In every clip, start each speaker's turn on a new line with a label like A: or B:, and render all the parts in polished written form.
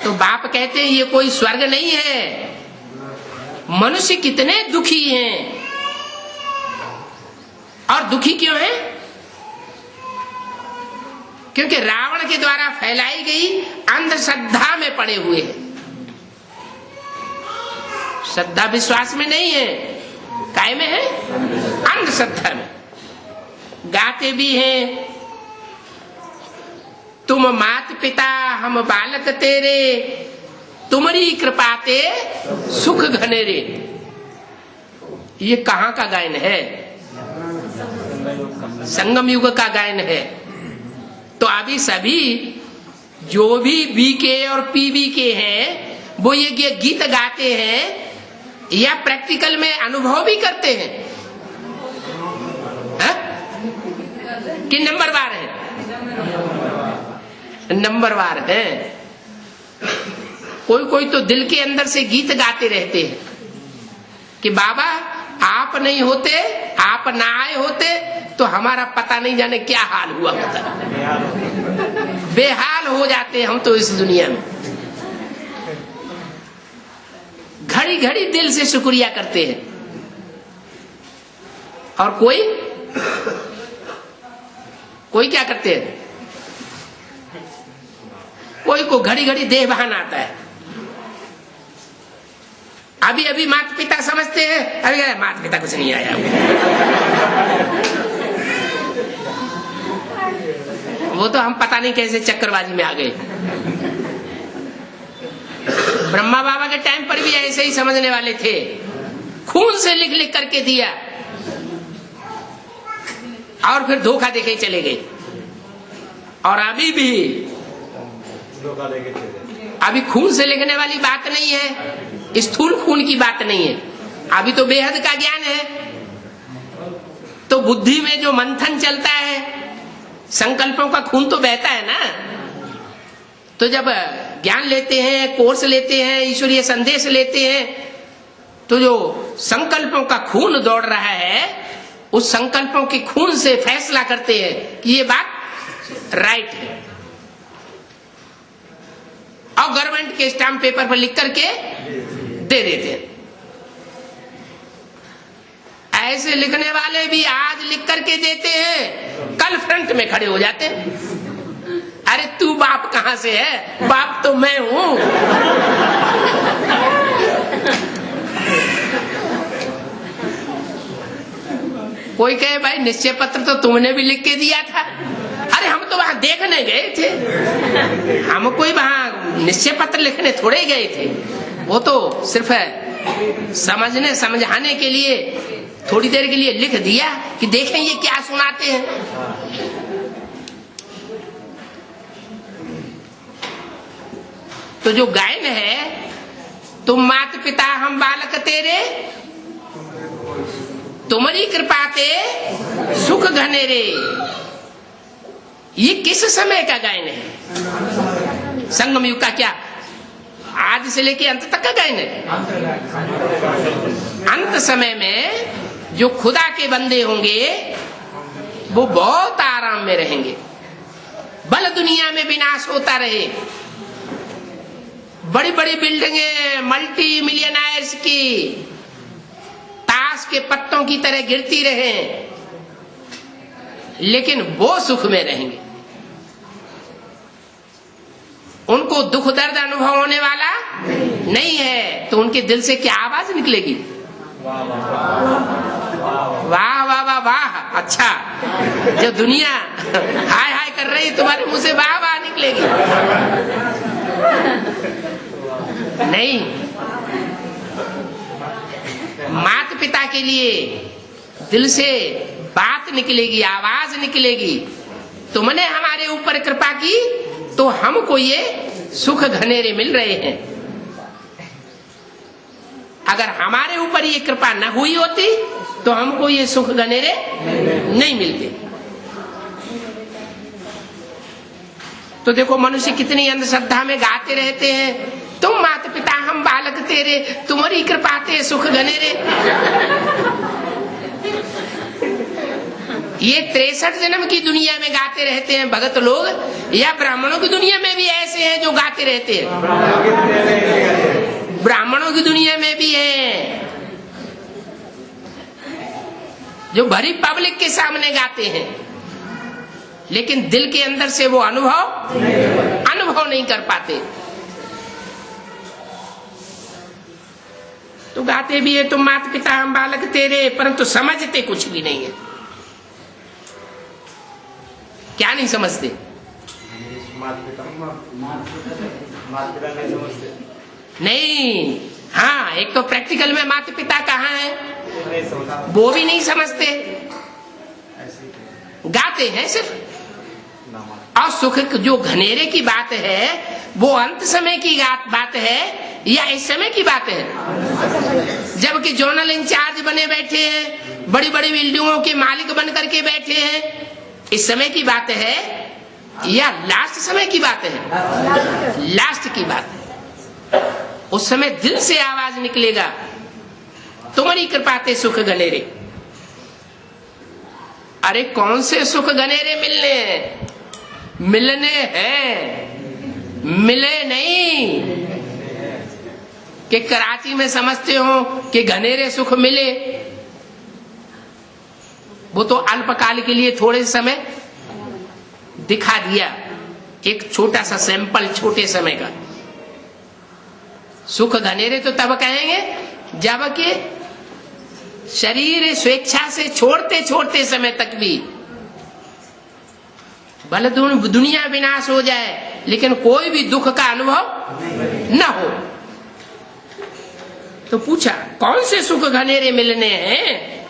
A: तो बाप कहते हैं ये कोई स्वर्ग नहीं है। मनुष्य कितने दुखी हैं, और दुखी क्यों हैं? क्योंकि रावण के द्वारा फैलाई गई अंधश्रद्धा में पड़े हुए हैं। श्रद्धा विश्वास में नहीं है, काय में है? अंधश्रद्धा में। गाते भी हैं, तुम मात पिता हम बालक तेरे, तुम्हारी कृपाते सुख घनेरे। ये कहाँ का गायन है? संगम युग का गायन है। तो अभी सभी जो भी बीके और पीबी के हैं वो ये गीत गाते हैं या प्रैक्टिकल में अनुभव भी करते हैं? कि नंबरवार है? नंबरवार है। कोई कोई तो दिल के अंदर से गीत गाते रहते हैं कि बाबा आप नहीं होते, आप ना आए होते तो हमारा पता नहीं जाने क्या हाल हुआ होता। बेहाल हो जाते हम तो इस दुनिया में। घड़ी घड़ी दिल से शुक्रिया करते हैं। और कोई क्या करते हैं? कोई को घड़ी घड़ी देह बहाना आता है। अभी अभी माता पिता समझते हैं, अरे माता पिता कुछ नहीं आया, वो तो हम पता नहीं कैसे चक्करबाजी में आ गए। ब्रह्मा बाबा के टाइम पर भी ऐसे ही समझने वाले थे, खून से लिख लिख करके दिया और फिर धोखा देके चले गए। और अभी भी अभी खून से लिखने वाली बात नहीं है, स्थूल खून की बात नहीं है। अभी तो बेहद का ज्ञान है। तो बुद्धि में जो मंथन चलता है, संकल्पों का खून तो बहता है ना। तो जब ज्ञान लेते हैं, कोर्स लेते हैं, ईश्वरीय संदेश लेते हैं, तो जो संकल्पों का खून दौड़ रहा है, उस संकल्पों के खून से फैसला करते हैं कि ये बात राइट है, और गवर्नमेंट के स्टाम्प पेपर पर लिख करके दे देते हैं। ऐसे लिखने वाले भी आज लिख करके देते हैं, कल फ्रंट में खड़े हो जाते हैं। अरे तू बाप कहां से है? बाप तो मैं हूं। कोई कहे भाई निश्चय पत्र तो तुमने भी लिख के दिया था। अरे हम तो वहां देखने गए थे, हम कोई वहां निश्चय पत्र लिखने थोड़े गए थे। वो तो सिर्फ समझने समझाने के लिए थोड़ी देर के लिए लिख दिया कि देखें ये क्या सुनाते हैं। तो जो गायन है, तुम मात पिता हम बालक तेरे, तुम्हारी कृपा ते सुख घनेरे, ये किस समय का गायन है? संगम युग का क्या? आज से लेके अंत तक का गायन है। अंत समय में जो खुदा के बंदे होंगे वो बहुत आराम में रहेंगे। बल दुनिया में विनाश होता रहे, बड़ी बड़ी बिल्डिंगें मल्टी मिलियनायर्स की ताश के पत्तों की तरह गिरती रहे, लेकिन वो सुख में रहेंगे। उनको दुख दर्द अनुभव होने वाला नहीं है। तो उनके दिल से क्या आवाज निकलेगी? वाह वाह वाह वाह। अच्छा, जो दुनिया हाय हाय कर रही, तुम्हारे मुंह से वाह वाह निकलेगी? नहीं। माता पिता के लिए दिल से बात निकलेगी, आवाज निकलेगी, तुमने हमारे ऊपर कृपा की तो हमको ये सुख घनेरे मिल रहे हैं। अगर हमारे ऊपर ये कृपा न हुई होती तो हमको ये सुख घनेरे नहीं मिलते। तो देखो मनुष्य कितनी अंधश्रद्धा में गाते रहते हैं, तुम माता पिता हम बालक तेरे, तुम्हारी कृपा ते सुख घनेरे। ये 63 जन्म की दुनिया में गाते रहते हैं भगत लोग, या ब्राह्मणों की दुनिया में भी ऐसे हैं जो गाते रहते हैं? ब्राह्मणों की दुनिया में भी है जो भरी पब्लिक के सामने गाते हैं, लेकिन दिल के अंदर से वो अनुभव नहीं कर पाते। तो गाते भी है तो माता पिता हम बालक तेरे, परंतु समझते कुछ भी नहीं है। क्या नहीं समझते? नहीं, हाँ, एक तो प्रैक्टिकल में माता पिता कहाँ है वो भी नहीं समझते, गाते हैं सिर्फ। और सुख जो घनेरे की बात है वो अंत समय की बात है या इस समय की बात है? जबकि जोनल इंचार्ज बने बैठे हैं, बड़ी बड़ी बिल्डिंगों के मालिक बन करके बैठे हैं, इस समय की बात है या लास्ट समय की बात है? लास्ट की बात है। उस समय दिल से आवाज निकलेगा, तुम्हारी कृपाते सुख घनेरे। अरे कौन से सुख घनेरे मिलने हैं? मिलने हैं, मिले नहीं। कि कराची में समझते हो कि घनेरे सुख मिले, वो तो अल्पकाल के लिए थोड़े समय दिखा दिया, एक छोटा सा सैंपल छोटे समय का। सुख घनेरे तो तब कहेंगे जबकि शरीर स्वेच्छा से छोड़ते छोड़ते समय तक भी भले दुनिया विनाश हो जाए लेकिन कोई भी दुख का अनुभव न हो। तो पूछा कौन से सुख घनेरे मिलने हैं?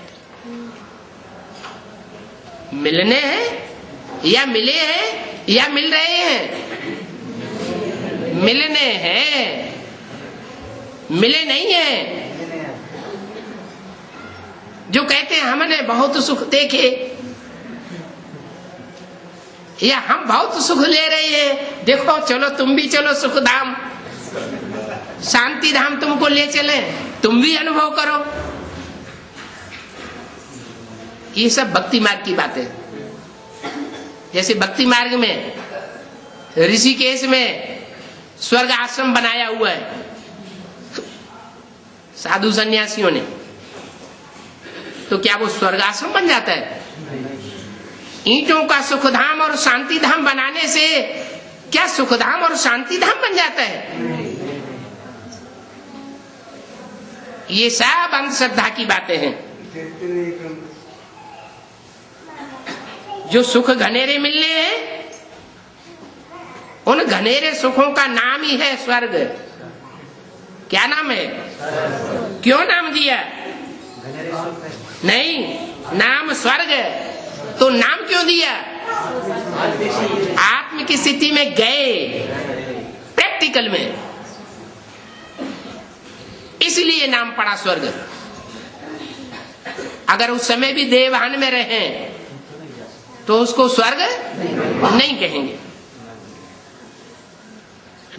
A: मिलने हैं या मिले हैं या मिल रहे हैं? मिलने हैं, मिले नहीं है। जो कहते हैं हमने बहुत सुख देखे या हम बहुत सुख ले रहे हैं, देखो चलो तुम भी चलो सुख धाम, शांति धाम तुमको ले चले, तुम भी अनुभव करो। ये सब भक्ति मार्ग की बात है। जैसे भक्ति मार्ग में ऋषिकेश में स्वर्ग आश्रम बनाया हुआ है साधु सन्यासियों ने, तो क्या वो स्वर्ग आश्रम बन जाता है? ईंटों का सुखधाम और शांति धाम बनाने से क्या सुखधाम और शांति धाम बन जाता है? ये सब अंधश्रद्धा की बातें हैं। जो सुख घनेरे मिलने हैं, उन घनेरे सुखों का नाम ही है स्वर्ग। क्या नाम है? क्यों नाम दिया? नहीं, नाम स्वर्ग, तो नाम क्यों दिया? आत्म की स्थिति में गए, प्रैक्टिकल में, इसलिए नाम पड़ा स्वर्ग। अगर उस समय भी देवहान में रहे तो उसको स्वर्ग नहीं कहेंगे।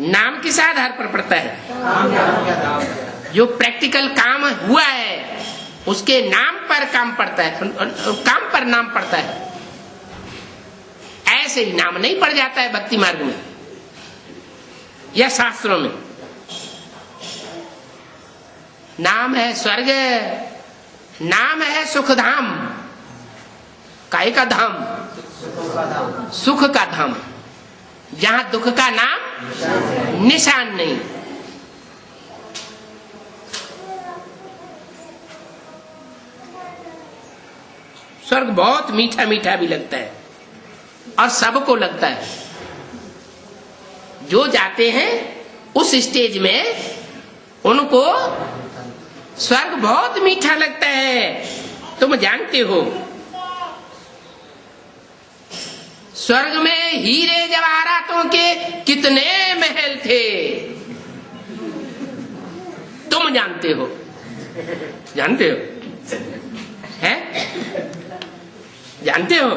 A: नाम किस आधार पर पड़ता है? जो प्रैक्टिकल काम हुआ है उसके नाम पर काम पड़ता है, काम पर नाम पड़ता है। ऐसे ही नाम नहीं पड़ जाता है भक्ति मार्ग में या शास्त्रों में। नाम है स्वर्ग, नाम है सुखधाम। काय का धाम? सुख का धाम, जहां दुख का नाम निशान नहीं। स्वर्ग बहुत मीठा मीठा भी लगता है और सबको लगता है। जो जाते हैं उस स्टेज में उनको स्वर्ग बहुत मीठा लगता है। तुम जानते हो स्वर्ग में हीरे जवाहरातों के कितने महल थे, तुम जानते हो? जानते हो? हैं? जानते हो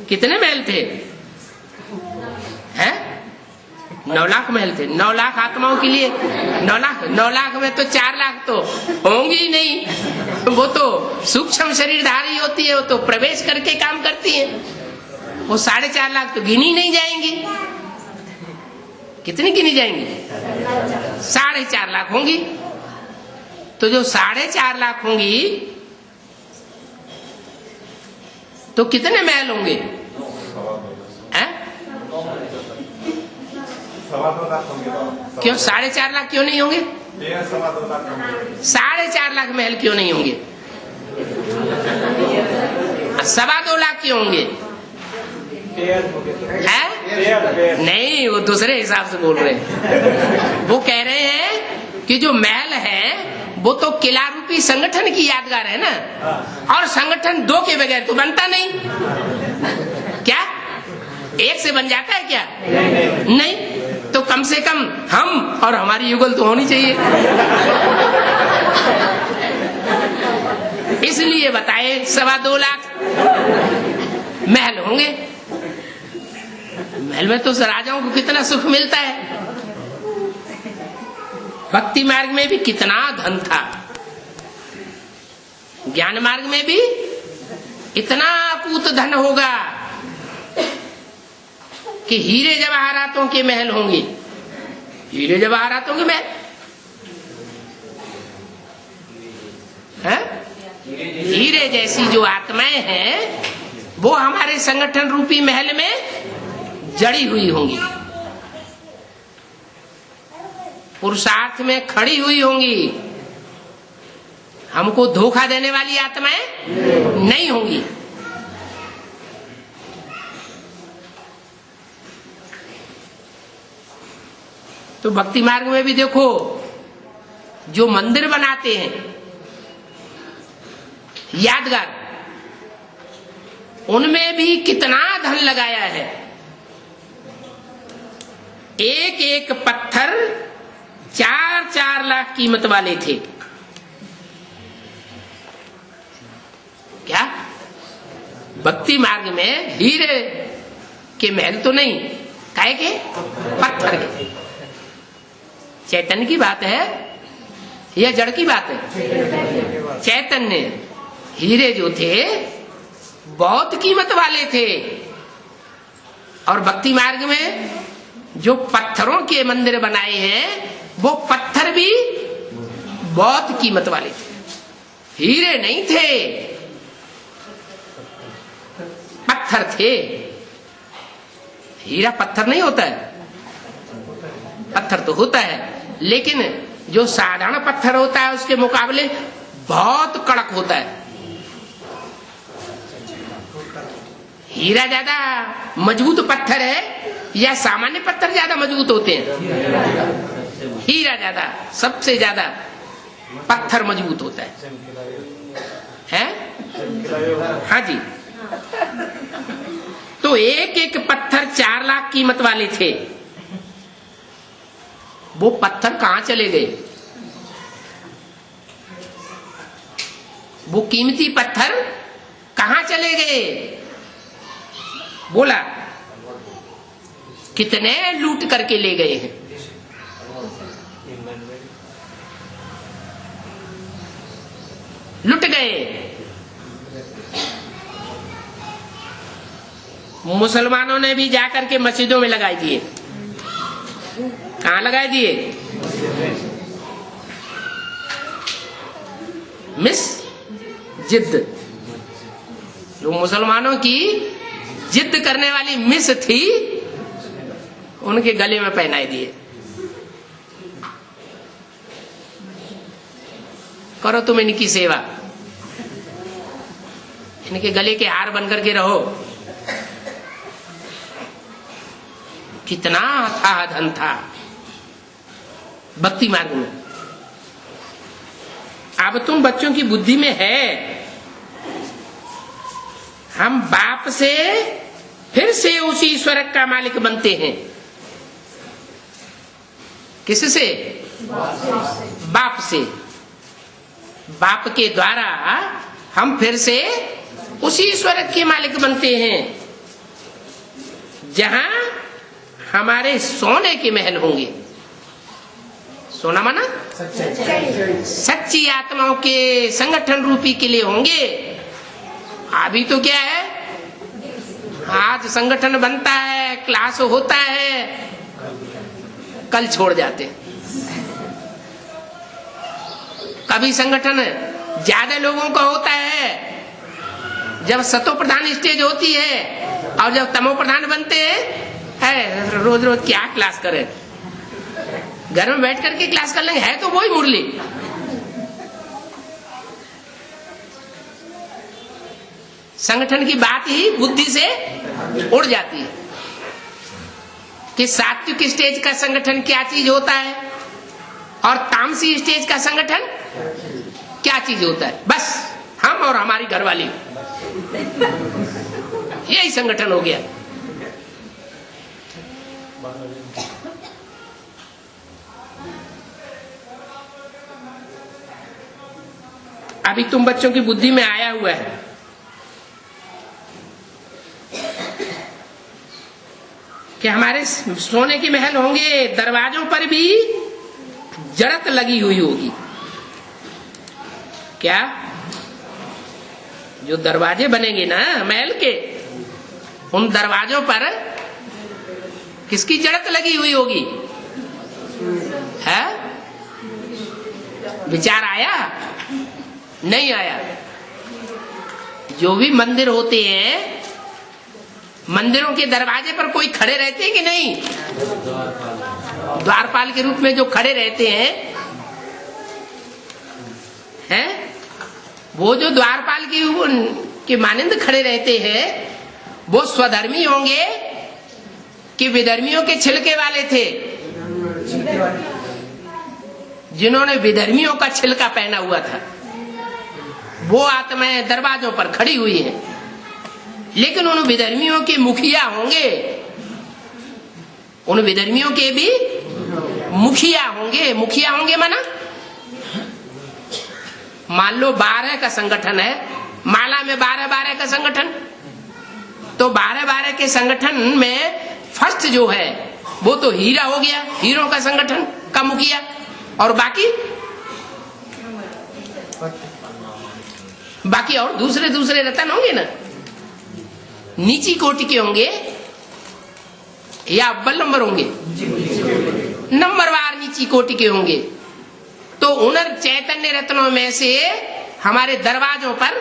A: कितने महल थे? हैं? 9 लाख महल थे। 9 लाख आत्माओं के लिए 9 लाख में तो 4 लाख तो होंगे ही नहीं। वो तो सूक्ष्म शरीरधारी होती है, वो तो प्रवेश करके काम करती है। वो 4.5 लाख तो गिनी नहीं जाएंगी। कितनी गिनी जाएंगी? 4.5 लाख होंगी। तो जो 4.5 लाख होंगी तो कितने महल होंगे? क्यों 4.5 लाख क्यों नहीं होंगे? 4.5 लाख महल क्यों नहीं होंगे? 2.25 लाख क्यों होंगे? है? नहीं, वो दूसरे हिसाब से बोल रहे हैं। वो कह रहे हैं कि जो महल है वो तो किला रूपी संगठन की यादगार है ना, और संगठन 2 के बगैर तो बनता नहीं। क्या 1 से बन जाता है क्या? नहीं। तो कम से कम हम और हमारी युगल तो होनी चाहिए। इसलिए बताए 2.25 लाख महल होंगे। महल में तो राजाओं को कितना सुख मिलता है। भक्ति मार्ग में भी कितना धन था, ज्ञान मार्ग में भी इतना अकूत धन होगा कि हीरे जवाहरातों के महल होंगे। हीरे जवाहरातों के महल है? हीरे जैसी जो आत्माएं हैं वो हमारे संगठन रूपी महल में जड़ी हुई होंगी, पुरुषार्थ में खड़ी हुई होंगी। हमको धोखा देने वाली आत्माएं नहीं होंगी। तो भक्ति मार्ग में भी देखो, जो मंदिर बनाते हैं यादगार, उनमें भी कितना धन लगाया है। एक एक पत्थर 4-4 लाख कीमत वाले थे। क्या भक्ति मार्ग में हीरे के महल तो नहीं, काहे के? पत्थर के। चैतन्य की बात है या जड़ की बात है? चैतन्य हीरे जो थे बहुत कीमत वाले थे, और भक्ति मार्ग में जो पत्थरों के मंदिर बनाए हैं वो पत्थर भी बहुत कीमत वाले थे, हीरे नहीं थे, पत्थर थे। हीरा पत्थर नहीं होता है, पत्थर तो होता है, लेकिन जो साधारण पत्थर होता है उसके मुकाबले बहुत कड़क होता है। हीरा ज्यादा मजबूत पत्थर है या सामान्य पत्थर ज्यादा मजबूत होते हैं? हीरा ज्यादा, सबसे ज्यादा पत्थर मजबूत होता है? हाँ जी। तो एक एक पत्थर 4 लाख कीमत वाले थे। वो पत्थर कहां चले गए? वो कीमती पत्थर कहां चले गए? बोला कितने लूट करके ले गए हैं। लुट गए। मुसलमानों ने भी जाकर के मस्जिदों में लगाई दिए। कहां लगाए दिए? मिस जिद। जो मुसलमानों की जिद करने वाली मिस थी उनके गले में पहनाए दिए। करो तुम इनकी सेवा, इनके गले के हार बनकर के रहो। कितना था धन था भक्ति मार्ग में। अब तुम बच्चों की बुद्धि में है, हम बाप से फिर से उसी ईश्वर का मालिक बनते हैं। किससे? बाप से। बाप के द्वारा हम फिर से उसी ईश्वर के मालिक बनते हैं जहां हमारे सोने के महल होंगे। सोना माना सच्ची आत्माओं के संगठन रूपी किले होंगे। अभी तो क्या है, आज संगठन बनता है, क्लास होता है, कल छोड़ जाते। कभी संगठन ज्यादा लोगों का होता है जब सतो प्रधान स्टेज होती है, और जब तमो प्रधान बनते हैं रोज रोज क्या क्लास करें, घर में बैठ करके क्लास कर लेंगे, है तो वही मुरली। संगठन की बात ही बुद्धि से उड़ जाती है कि सात्विक स्टेज का संगठन क्या चीज होता है और तामसी स्टेज का संगठन क्या चीज होता है। बस हम और हमारी घरवाली, यही संगठन हो गया। अभी तुम बच्चों की बुद्धि में आया हुआ है कि हमारे सोने के महल होंगे, दरवाजों पर भी जड़त लगी हुई होगी। क्या? जो दरवाजे बनेंगे ना महल के, उन दरवाजों पर किसकी जड़त लगी हुई होगी? है? विचार आया? नहीं आया। जो भी मंदिर होते हैं, मंदिरों के दरवाजे पर कोई खड़े रहते हैं कि नहीं? द्वारपाल के रूप में जो खड़े रहते हैं, वो जो द्वारपाल के मानंद खड़े रहते हैं, वो स्वधर्मी होंगे कि विधर्मियों के छिलके वाले थे? जिन्होंने विधर्मियों का छिलका पहना हुआ था, वो आत्माएं दरवाजों पर खड़ी हुई है। लेकिन उन विधर्मियों के मुखिया होंगे, उन विधर्मियों के भी मुखिया होंगे। मुखिया होंगे माना, मान लो 12 का संगठन है, माला में 12 का संगठन, तो 12 के संगठन में फर्स्ट जो है वो तो हीरा हो गया, हीरों का संगठन का मुखिया। और बाकी और दूसरे रतन होंगे ना, नीची कोटि के होंगे या अव्वल नंबर होंगे? नंबरवार नीची कोटि के होंगे। तो उन चैतन्य रत्नों में से हमारे दरवाजों पर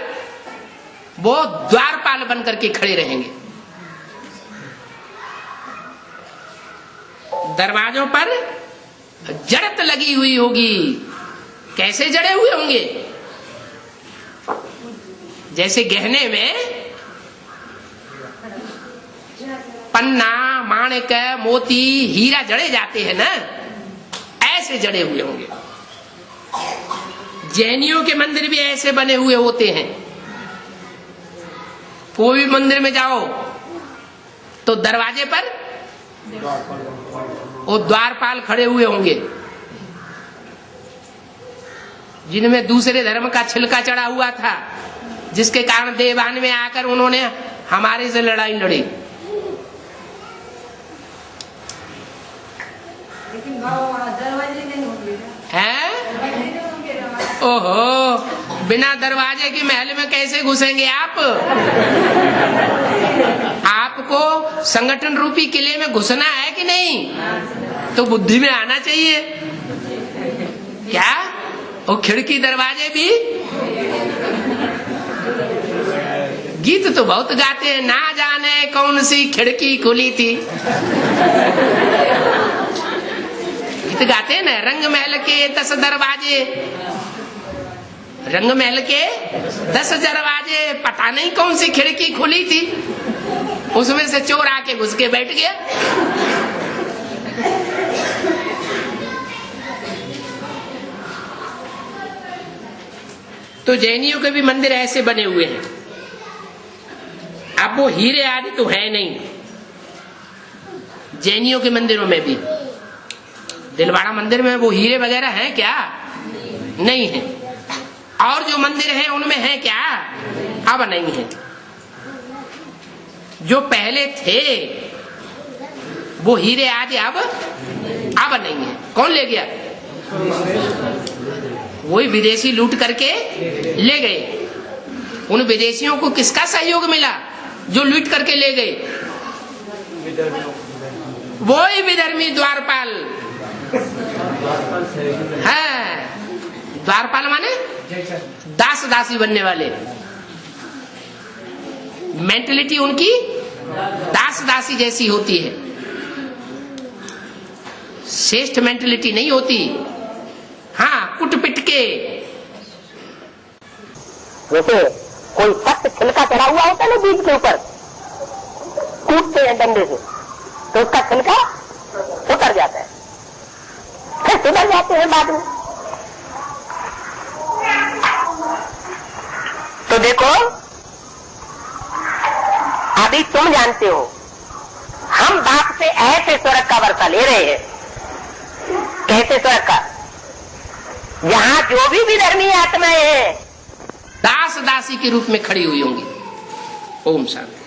A: वो द्वारपाल बन करके खड़े रहेंगे। दरवाजों पर जड़त लगी हुई होगी। कैसे जड़े हुए होंगे? जैसे गहने में पन्ना, माणिक, मोती, हीरा जड़े जाते हैं ना, ऐसे जड़े हुए होंगे। जैनियों के मंदिर भी ऐसे बने हुए होते हैं। कोई भी मंदिर में जाओ तो दरवाजे पर वो द्वारपाल खड़े हुए होंगे, जिनमें दूसरे धर्म का छिलका चढ़ा हुआ था, जिसके कारण देवान में आकर उन्होंने हमारे से लड़ाई लड़ी। हैं? ओहो, बिना दरवाजे के महल में कैसे घुसेंगे आप? आपको संगठन रूपी किले में घुसना है कि नहीं? तो बुद्धि में आना चाहिए। क्या वो खिड़की दरवाजे भी? गीत तो बहुत गाते हैं, ना जाने कौन सी खिड़की खुली थी। गीत गाते हैं ना, रंग महल के 10 दरवाजे, रंग महल के 10 दरवाजे, पता नहीं कौन सी खिड़की खुली थी, उसमें से चोर आके घुस के बैठ गया। तो जैनियों के भी मंदिर ऐसे बने हुए हैं। अब वो हीरे आदि तो है नहीं जैनियों के मंदिरों में भी। दिलवाड़ा मंदिर में वो हीरे वगैरह हैं क्या? नहीं है। और जो मंदिर हैं उनमें है क्या? अब नहीं है। जो पहले थे वो हीरे आदि अब नहीं है। कौन ले गया? वही विदेशी लूट करके ले गए। उन विदेशियों को किसका सहयोग मिला जो लूट करके ले गए? वही विधर्मी द्वारपाल। है द्वारपाल माने दास दासी बनने वाले। मेंटलिटी उनकी दास दासी जैसी होती है, श्रेष्ठ मेंटलिटी नहीं होती। हाँ, कुट पिट के।
B: जैसे कोई सख्त छिलका चढ़ा हुआ होता है ना बीज के ऊपर, कूटते हैं डंडे से तो उसका छिलका उतर जाता है, फिर सुधर जाते हैं बाद में। तो देखो, अभी तुम जानते हो हम बाप से ऐसे स्वर्ग का वर्षा ले रहे हैं, कैसे स्वर्ग का, यहां जो भी विधर्मी आत्माएं हैं
A: दास दासी के रूप में खड़ी हुई होंगी। ओम शांति।